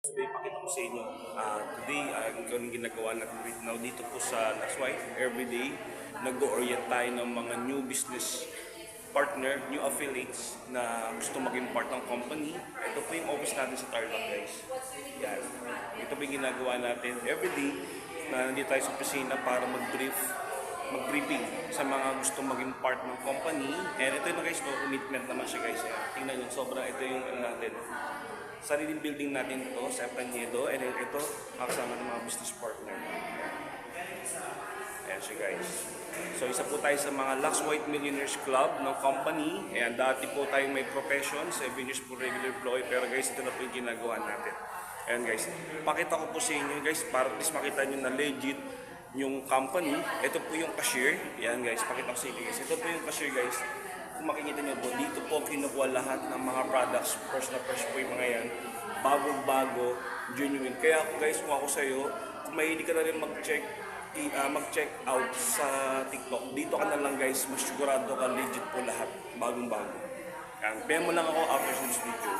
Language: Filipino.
Today, pakita ko sa inyo. Today, ang ginagawa natin right now dito po sa Last White. Everyday, nag-orient tayo ng mga new business partner, new affiliates na gusto maging part ng company. Ito po yung office natin sa Tarlac, guys. Yan. Ito po yung ginagawa natin everyday na nandito tayo sa opisina para mag-briefing sa mga gusto maging part ng company. And ito yung guys, no, commitment naman siya guys. Tingnan nyo, sobrang ito yung natin. Sariling building natin ito sa Epaniedo, and ito kasama ng mga business partner. Ayan siya guys. So isa po tayo sa mga Lux White Millionaires Club ng company. Ayan, dati po tayong may profession, 7 years po regular employee, pero guys, ito na po yung ginagawa natin. Ayan guys, pakita ko po sa inyo guys, para at least makita nyo na legit yung company. Ito po yung cashier. Ayan guys, pakita ko sa inyo guys. Ito po yung cashier guys. Kung makikita nyo po, dito po kinukuha lahat ng mga products. First na first po yung mga yan. Bago-bago, genuine. Kaya ako guys, kung ako sa'yo, kung mahilig ka na rin mag-check out sa TikTok, dito ka na lang guys, mas sigurado ka legit po lahat. Bagong-bago. Yan, PM mo lang ako after this video.